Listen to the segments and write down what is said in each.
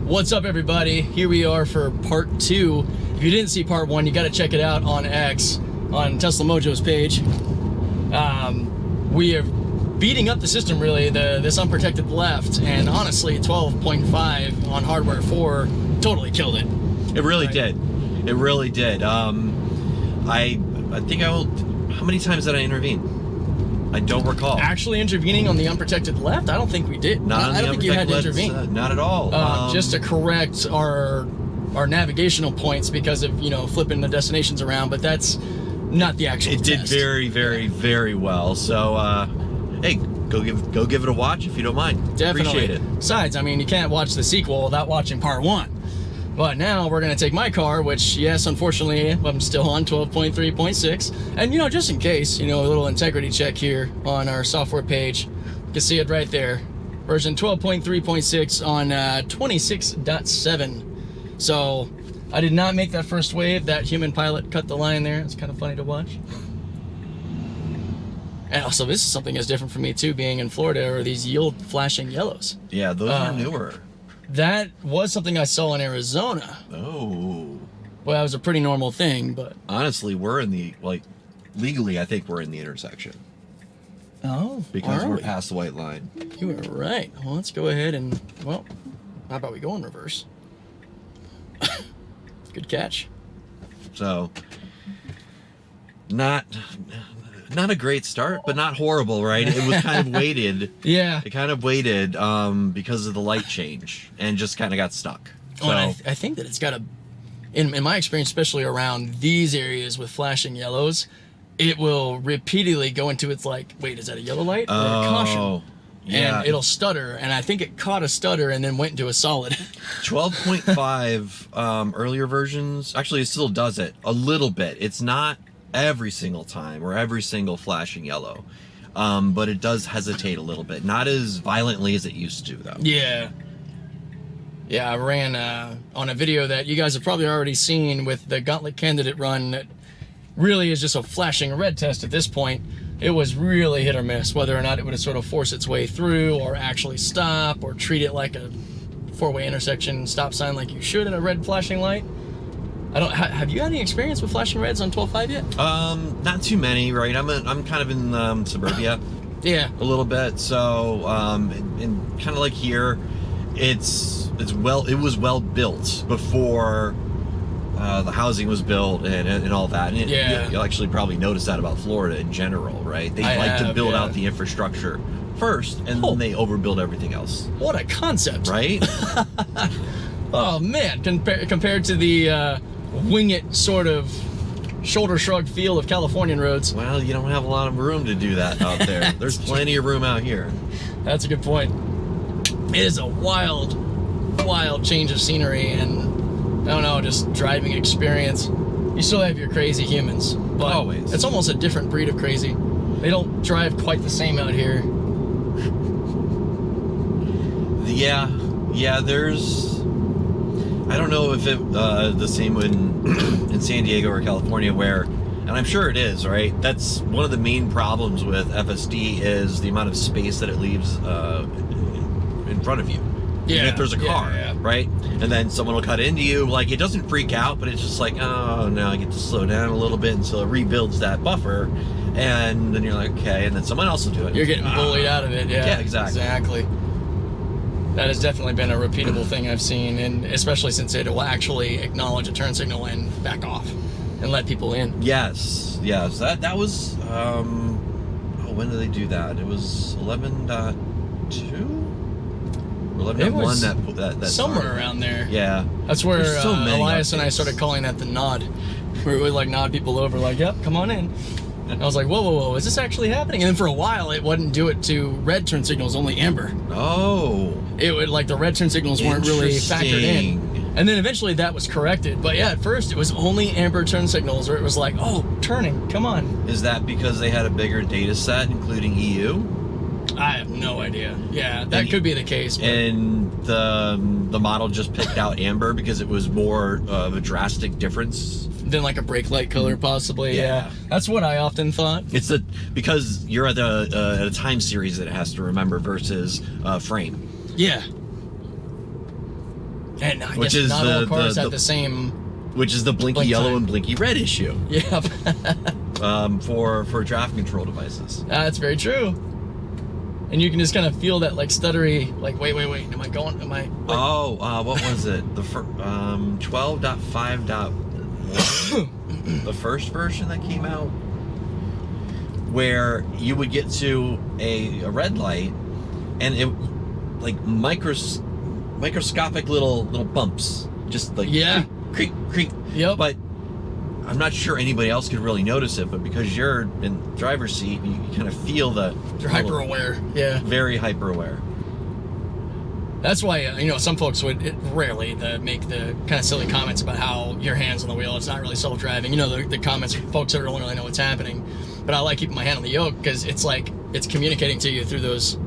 What's up, everybody? Here we are for part 2. If you didn't see part 1, you got to check it out on X, on Tesla Mojo's page. We are beating up the system, really, this unprotected left, and honestly, 12.5 on hardware 4 totally killed it. It really did. It really did. I think I will. How many times did I intervene? I don't recall. Actually intervening on the unprotected left? I don't think we did. I don't think you had to intervene. Not at all. Just to correct our navigational points because of, flipping the destinations around, but that's not the actual test. It did very, very, very well. So, hey, go give it a watch if you don't mind. Definitely. Appreciate it. Besides, I mean, you can't watch the sequel without watching part 1. But now we're going to take my car, which, yes, unfortunately, I'm still on 12.3.6. And, just in case, a little integrity check here on our software page. You can see it right there. Version 12.3.6 on 26.7. So I did not make that first wave. That human pilot cut the line there. It's kind of funny to watch. And also, this is something that's different for me, too, being in Florida, are these yield flashing yellows. Yeah, those are newer. That was something I saw in Arizona. Oh. Well, that was a pretty normal thing, but... Honestly, we're in the, legally, I think we're in the intersection. Oh, because we're past the white line. You are right. Well, let's go ahead and, how about we go in reverse? Good catch. So, not a great start, but not horrible, right? It was kind of weighted. Yeah. It kind of weighted because of the light change and just kind of got stuck. So, and I think that it's got in my experience, especially around these areas with flashing yellows, it will repeatedly go into its wait, is that a yellow light or a caution? Yeah. And it'll stutter, and I think it caught a stutter and then went into a solid. 12.5 earlier versions, actually it still does it a little bit. It's not every single time or every single flashing yellow, but it does hesitate a little bit, not as violently as it used to, though. Yeah, I ran on a video that you guys have probably already seen with the gauntlet candidate run that really is just a flashing red test at this point. It was really hit or miss whether or not it would sort of force its way through or actually stop or treat it like a four-way intersection stop sign like you should in a red flashing light. Have you had any experience with flashing reds on 12.5 yet? Not too many, right? I'm kind of in suburbia. Yeah. A little bit. So, and kind of like here, it was well built before the housing was built and all that. And you'll actually probably notice that about Florida in general, right? They like to build out the infrastructure first, and then they overbuild everything else. What a concept, right? Oh man, compared to the wing it sort of shoulder shrug feel of Californian roads. Well, you don't have a lot of room to do that out there. There's plenty of room out here. That's a good point. It is a wild change of scenery and, I don't know, just driving experience. You still have your crazy humans, but always. It's almost a different breed of crazy. They don't drive quite the same out here. Yeah, there's... I don't know if it the same in San Diego or California where, and I'm sure it is, right? That's one of the main problems with FSD is the amount of space that it leaves in front of you. Yeah. Even if there's a car, right? And then someone will cut into you. It doesn't freak out, but it's just oh, no, I get to slow down a little bit until it rebuilds that buffer. And then you're like, okay, and then someone else will do it. You're getting bullied out of it, yeah. Yeah, exactly. That has definitely been a repeatable thing I've seen, and especially since it will actually acknowledge a turn signal and back off and let people in. Yes. That was, when did they do that? It was 11.2? Or 11.1 that somewhere started. Around there. Yeah. That's where Elias and I started calling that the nod. Where we would nod people over yep, come on in. And I was like, whoa, is this actually happening? And then for a while, it wouldn't do it to red turn signals, only amber. Oh. It would, the red turn signals weren't really factored in. And then eventually that was corrected. But yeah, at first it was only amber turn signals where it was oh, turning, come on. Is that because they had a bigger data set, including EU? I have no idea. Yeah, that could be the case. But... And the model just picked out amber because it was more of a drastic difference than a brake light color, possibly. Yeah, that's what I often thought. It's because you're at a time series that it has to remember versus frame. Yeah. And I guess not all cars have the same. Which is the blinky yellow time. And blinky red issue. Yeah. For traffic control devices. That's very true. And you can just kind of feel that like stuttery, like wait, am I going? Am I? Like, what was it? The 12.5.1, the first version that came out, where you would get to a red light, and it like microscopic little bumps, just like creak. Yep. But I'm not sure anybody else could really notice it, but because you're in the driver's seat, you kind of feel the... You're hyper aware. Yeah. Very hyper aware. That's why, some folks would rarely make the kind of silly comments about how your hand's on the wheel. It's not really self-driving. The comments from folks that don't really know what's happening. But I like keeping my hand on the yoke because it's like it's communicating to you through those...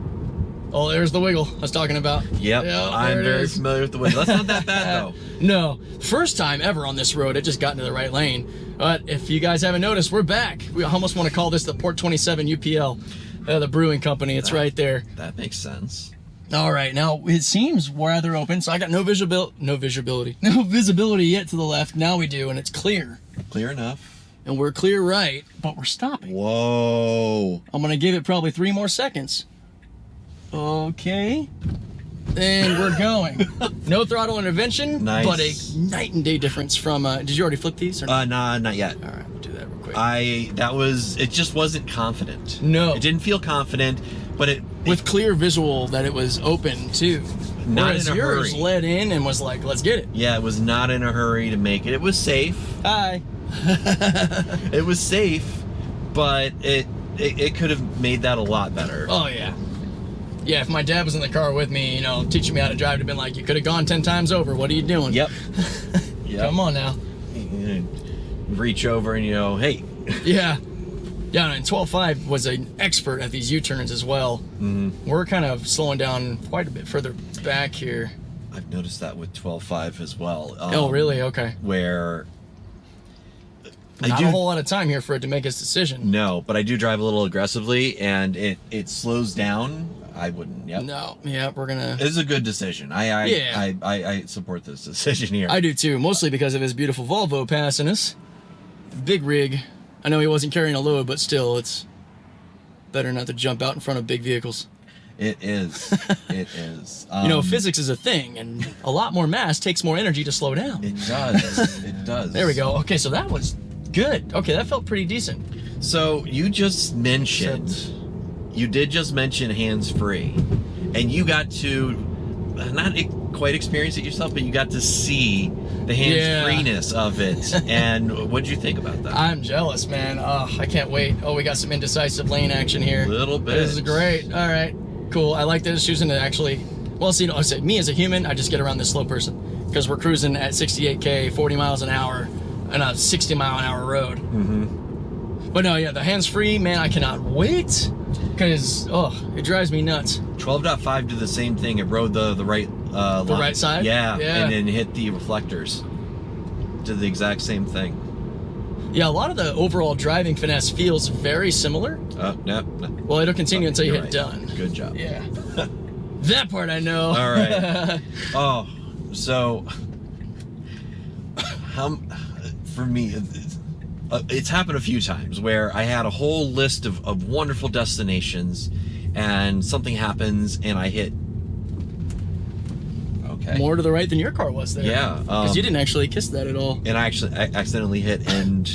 Oh, there's the wiggle I was talking about. Yep, I'm very familiar with the wiggle. That's not that bad, though. No. First time ever on this road, it just got into the right lane. But if you guys haven't noticed, we're back. We almost want to call this the Port 27 UPL, the brewing company. It's right there. That makes sense. All right, now it seems rather open, so I got no visibility yet to the left. Now we do, and it's clear. Clear enough. And we're clear right, but we're stopping. Whoa. I'm going to give it probably 3 more seconds. Okay. And we're going. No throttle intervention, nice. But a night and day difference from, did you already flip these? Or nah, not yet. All right, we'll do that real quick. It just wasn't confident. No. It didn't feel confident, but with clear visual that it was open too. Not Whereas in a yours hurry. led in and was like, let's get it. Yeah, it was not in a hurry to make it. It was safe. Hi. It was safe, but it could have made that a lot better. Oh, yeah. Yeah, if my dad was in the car with me, teaching me how to drive, it'd have been like, you could have gone 10 times over. What are you doing? Yep. Come on now. Reach over and, hey. Yeah. Yeah, and 12.5 was an expert at these U-turns as well. Mm-hmm. We're kind of slowing down quite a bit further back here. I've noticed that with 12.5 as well. Oh, really? Okay. Where... Not a whole lot of time here for it to make its decision. No, but I do drive a little aggressively, and it slows down. I wouldn't. Yep. No. Yeah, we're gonna. It's a good decision. I support this decision here. I do too, mostly because of his beautiful Volvo passing us. Big rig. I know he wasn't carrying a load, but still, it's better not to jump out in front of big vehicles. It is. It is. Physics is a thing, and a lot more mass takes more energy to slow down. It does. It does. There we go. Okay, so that was good. Okay, that felt pretty decent. So you just mentioned, you did just mention hands-free, and you got to not quite experience it yourself, but you got to see the hands-freeness of it. And what did you think about that? I'm jealous, man. Oh, I can't wait. Oh, we got some indecisive lane action here. A little bit. This is great. All right, cool. I like that it's choosing to actually, well, see, I said me as a human, I just get around this slow person because we're cruising at 68K, 40 miles an hour on a 60-mile-an-hour road. Mm-hmm. But no, yeah, the hands-free, man, I cannot wait because, it drives me nuts. 12.5 did the same thing. It rode the right the right side? Yeah, and then hit the reflectors. Did the exact same thing. Yeah, a lot of the overall driving finesse feels very similar. No. Well, it'll continue until you hit right. done. Good job. Yeah. That part I know. All right. Oh, so for me, it's happened a few times where I had a whole list of wonderful destinations, and something happens and I hit. Okay. More to the right than your car was there. Yeah. Because you didn't actually kiss that at all. And I accidentally hit end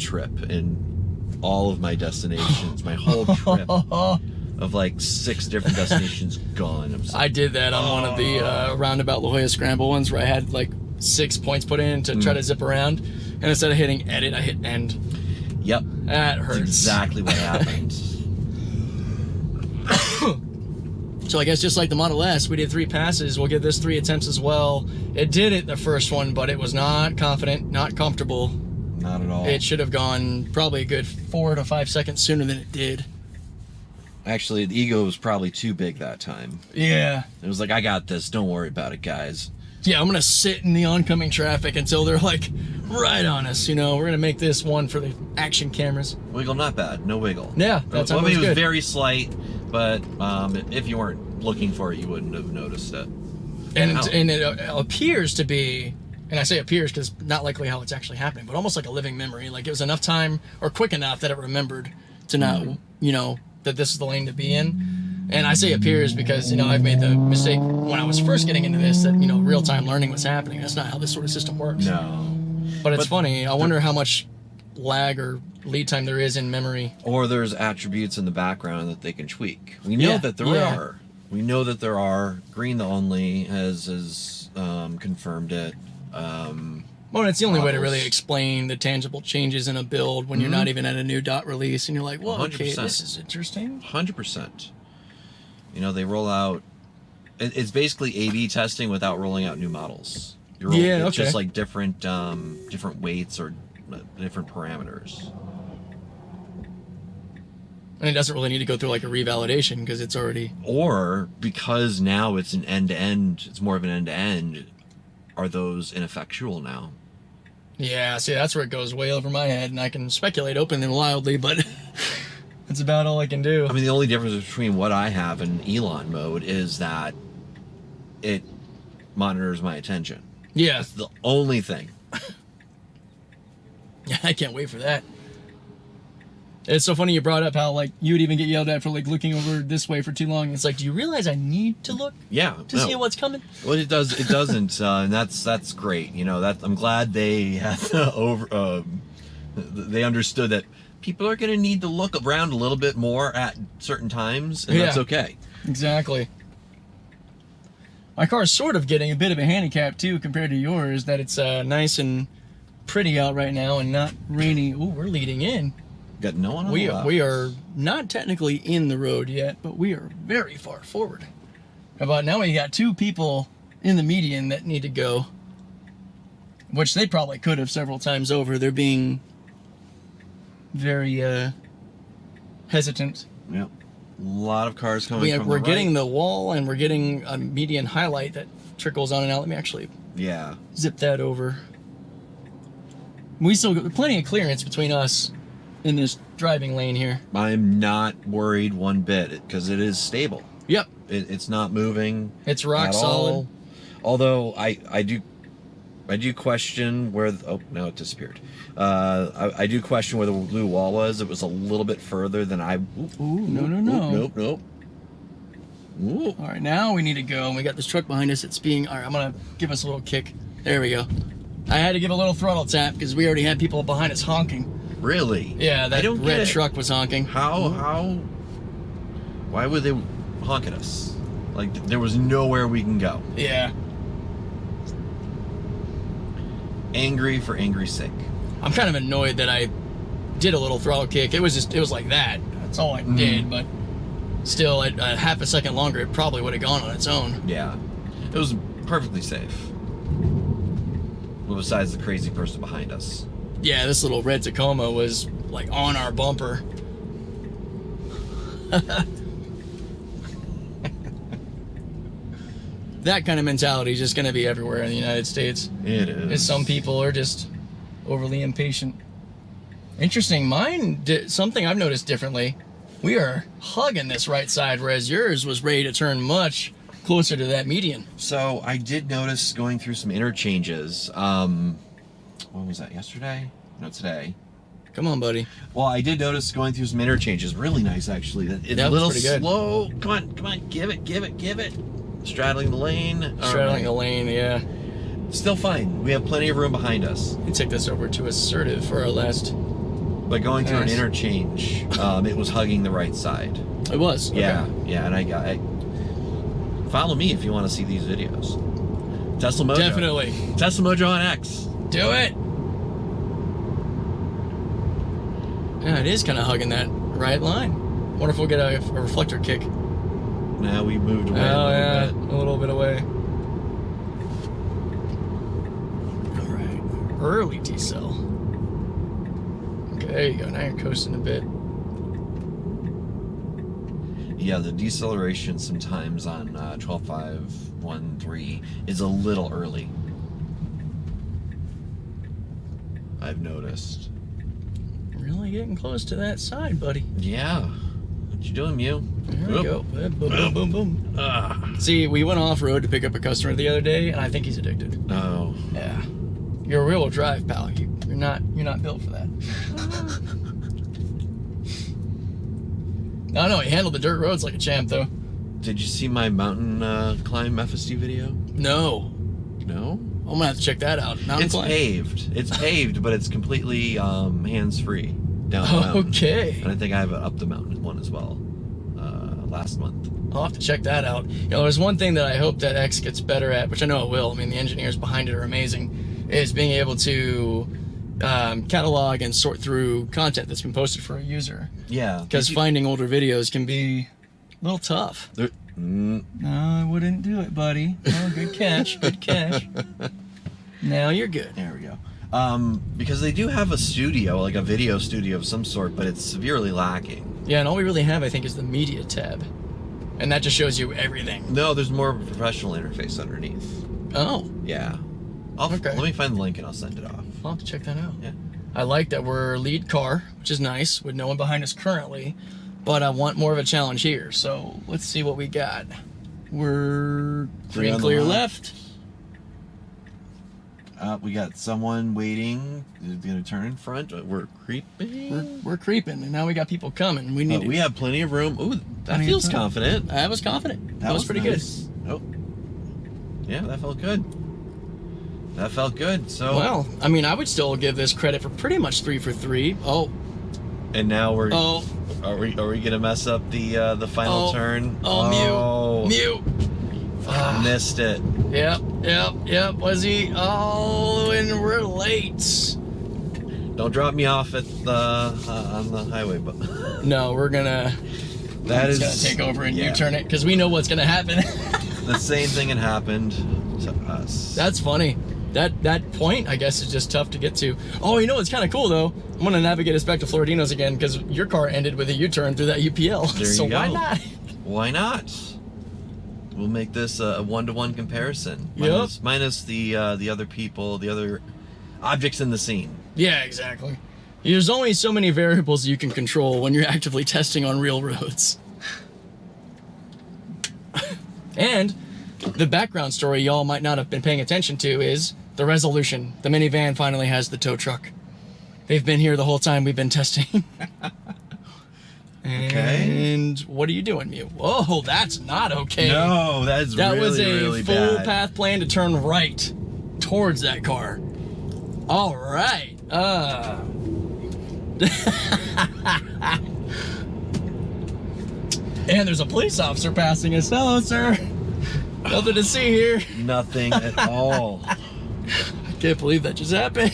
trip in all of my destinations. My whole trip of like 6 different destinations gone. I'm sorry. I did that on one of the roundabout La Jolla Scramble ones where I had like 6 points put in to try to zip around. And instead of hitting edit, I hit end. Yep. That hurts. That's exactly what happened. So I guess just like the Model S, we did 3 passes. We'll give this 3 attempts as well. It did it the first one, but it was not confident, not comfortable. Not at all. It should have gone probably a good 4 to 5 seconds sooner than it did. Actually, the ego was probably too big that time. Yeah. It was like, I got this. Don't worry about it, guys. Yeah, I'm going to sit in the oncoming traffic until they're like right on us. We're going to make this one for the action cameras. Wiggle, not bad. No wiggle. Yeah, that's how it was It was good. very slight, but if you weren't looking for it, you wouldn't have noticed it. And it appears to be, and I say appears because not likely how it's actually happening, but almost like a living memory. Like it was enough time or quick enough that it remembered to not, you know, that this is the lane to be in. And I say appears because, you know, I've made the mistake when I was first getting into this that, you know, real-time learning was happening. That's not how this sort of system works. No. But it's funny. I wonder how much lag or lead time there is in memory. Or there's attributes in the background that they can tweak. We know that there are. We know that there are. Green the Only has confirmed it. Well, it's the only way to really explain the tangible changes in a build when you're not even at a new dot release and you're like, well, 100%. Okay, this is interesting. 100%. You know, they roll out... It's basically A/B testing without rolling out new models. It's just like different weights or different parameters. And it doesn't really need to go through like a revalidation because it's already... Or because now it's an end-to-end, it's more of an end-to-end, are those ineffectual now? Yeah, see, that's where it goes way over my head, and I can speculate openly and wildly, but that's about all I can do. I mean, the only difference between what I have and Elon mode is that it monitors my attention. Yeah. That's the only thing. Yeah, I can't wait for that. It's so funny you brought up how, like, you would even get yelled at for, like, looking over this way for too long. It's like, do you realize I need to look to see what's coming? Well, it doesn't, and that's great. You know, I'm glad they had they understood that people are going to need to look around a little bit more at certain times, and that's okay. Exactly. My car is sort of getting a bit of a handicap, too, compared to yours, that it's nice and pretty out right now and not rainy. Ooh, we're leading in. Got no one on the left. We are not technically in the road yet, but we are very far forward. How about now we got two people in the median that need to go, which they probably could have several times over. They're being very hesitant. Yep. A lot of cars coming from the We're right. getting the wall, and we're getting a median highlight that trickles on and out. Let me actually zip that over. We still got plenty of clearance between us in this driving lane here. I'm not worried one bit because it is stable. Yep. It's not moving. It's rock solid. All. Although I do question where now it disappeared. I do question where the blue wall was. It was a little bit further than I. Nope. Ooh. All right, now we need to go. We got this truck behind us. It's being. All right, I'm gonna give us a little kick. There we go. I had to give a little throttle tap because we already had people behind us honking. Really? Yeah, that red truck was honking. How? Why would they honk at us? Like, there was nowhere we can go. Yeah. Angry for angry's sake. I'm kind of annoyed that I did a little throttle kick. It was like that. That's all I did, but still, at half a second longer, it probably would have gone on its own. Yeah. It was perfectly safe. Well, besides the crazy person behind us. Yeah, this little red Tacoma was like on our bumper. That kind of mentality is just going to be everywhere in the United States. It is. Because some people are just overly impatient. Interesting. Mine did something I've noticed differently. We are hugging this right side, whereas yours was ready to turn much closer to that median. So I did notice going through some interchanges. When was that? Yesterday? No, today. Come on, buddy. Well, I did notice going through some interchanges. Really nice, actually. It's a little slow. Come on. Give it. Straddling the lane. Straddling the lane, yeah. Still fine. We have plenty of room behind us. We take this over to assertive for our last. But going through an interchange, it was hugging the right side. It was? Yeah, okay. yeah, and I follow me if you want to see these videos. Tesla Mojo. Definitely. Tesla Mojo on X. Do it. Yeah, it is kind of hugging that right line. Wonder if we'll get a reflector kick. Now we moved away a little bit away. All right, early decel. Okay, there you go. Now you're coasting a bit. Yeah, the deceleration sometimes on 12.513 is a little early. I've noticed. Really getting close to that side, buddy. Yeah. What you doing, Mew? There we go. Boom, boom, boom, boom. See, we went off-road to pick up a customer the other day, and I think he's addicted. Oh. Yeah. You're a real drive, pal. You're not built for that. No, he handled the dirt roads like a champ, though. Did you see my mountain climb FSD video? No. No? I'm gonna have to check that out. It's paved. It's paved, but it's completely hands-free down the mountain. Okay. And I think I have an up the mountain one as well. Last month. I'll have to check that out. You know, there's one thing that I hope that X gets better at, which I know it will. I mean, the engineers behind it are amazing. Is being able to catalog and sort through content that's been posted for a user. Yeah. Because finding older videos can be a little tough. No, I wouldn't do it, buddy. Oh, good catch. Good catch. Now you're good. There we go. Because they do have a studio, like a video studio of some sort, but it's severely lacking. Yeah, and all we really have, I think, is the media tab. And that just shows you everything. No, there's more of a professional interface underneath. Oh. Yeah. Okay. Let me find the link and I'll send it off. I'll have to check that out. Yeah. I like that we're lead car, which is nice, with no one behind us currently. But I want more of a challenge here. So let's see what we got. We're green clear left. We got someone waiting. Is gonna turn in front. We're creeping. We're creeping, and now we got people coming. We need. We have plenty of room. Ooh, that feels confident. I was confident. That was pretty nice. good. Oh, yeah, that felt good. That felt good. So well, I mean, I would still give this credit for pretty much 3 for 3. Oh. And now we're. Oh. Are we gonna mess up the final turn? Oh, Mew. Missed it. Yep. Was he? Oh, and we're late. Don't drop me off at the on the highway, but no, we're gonna. That is gonna take over and U-turn it because we know what's gonna happen. The same thing had happened to us. That's funny. That point, I guess, is just tough to get to. Oh, you know what's kind of cool though? I'm gonna navigate us back to Floridino's again because your car ended with a U-turn through that UPL. There so you go. Why not? Why not? We'll make this a 1-to-1 comparison. Yep. Minus the other people, the other objects in the scene. Yeah, exactly. There's only so many variables you can control when you're actively testing on real roads. And the background story y'all might not have been paying attention to is the resolution. The minivan finally has the tow truck. They've been here the whole time we've been testing. Okay. And what are you doing, Mew? Oh, that's not okay. No, that was a full path plan to turn right towards that car. All right. And there's a police officer passing us. Hello, sir. Nothing to see here. Nothing at all. I can't believe that just happened.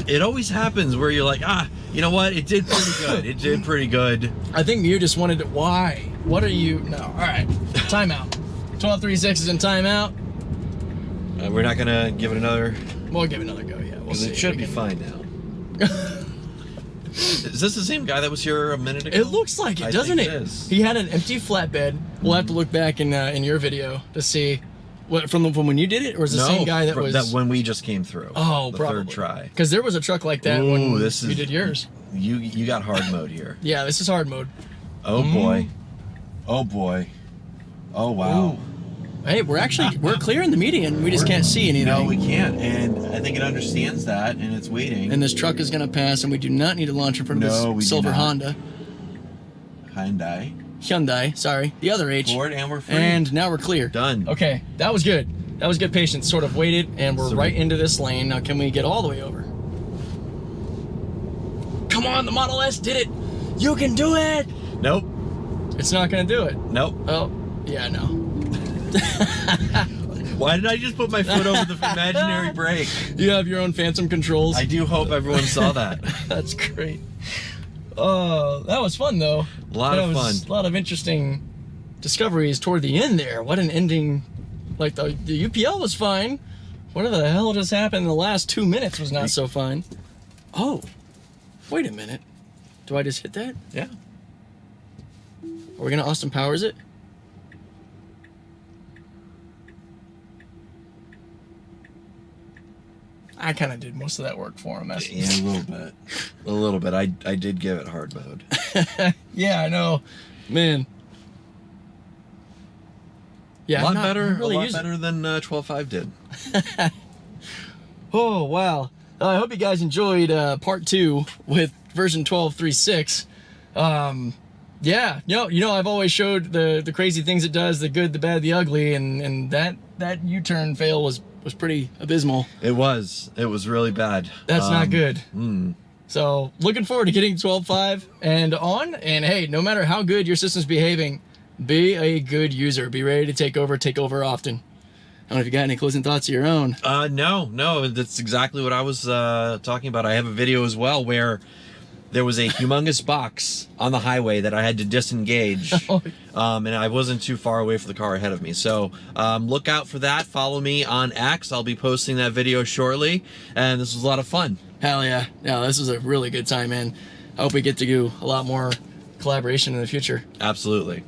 It always happens where you're like, you know what? It did pretty good. It did pretty good. I think Mew just wanted to. Why? What are you? No. All right. Timeout. 12:36 is in timeout. We're not gonna give it another. We'll give it another go. Yeah. We'll see. It should be fine now. Is this the same guy that was here a minute ago? It looks like it, doesn't it? It is. He had an empty flatbed. We'll have to look back in your video to see what from when you did it, or is it the same guy that was that when we just came through? Oh, the probably. Third try. Because there was a truck like that when you did yours. You got hard mode here. Yeah, this is hard mode. Oh boy. Oh boy. Oh wow. Ooh. Hey, we're clearing the median. We just can't see anything. No, we can't, and I think it understands that, and it's waiting. And this truck is going to pass, and we do not need to launch in front of this silver Honda. Hyundai, sorry. The other H. Ford, and we're free. And now we're clear. Done. Okay, that was good. That was good patience. Sort of waited, and we're right into this lane. Now, can we get all the way over? Come on, the Model S did it. You can do it. Nope. It's not going to do it. Nope. Oh, yeah, no. Why did I just put my foot over the imaginary brake? You have your own phantom controls. I do hope everyone saw that. That's great. Oh, that was fun though. A lot of fun. A lot of interesting discoveries toward the end there. What an ending. Like the UPL was fine. Whatever the hell just happened in the last 2 minutes was not so fine. Oh, wait a minute. Do I just hit that? Yeah. Are we gonna Austin Powers it? I kind of did most of that work for him. Yeah, a little bit. I did give it hard mode. Yeah, I know, man. Yeah, a lot better than 12.5 did. Oh wow! I hope you guys enjoyed part 2 with version 12.3.6. Yeah, I've always showed the crazy things it does, the good, the bad, the ugly, and that U-turn fail was pretty abysmal. It was really bad. That's not good. So looking forward to getting 12.5 and on. And hey, no matter how good your system's behaving, be a good user. Be ready to take over often. I don't know if you got any closing thoughts of your own. No, that's exactly what I was talking about. I have a video as well where there was a humongous box on the highway that I had to disengage, and I wasn't too far away from the car ahead of me. So look out for that. Follow me on X. I'll be posting that video shortly, and this was a lot of fun. Hell yeah. Yeah, this was a really good time, man. I hope we get to do a lot more collaboration in the future. Absolutely.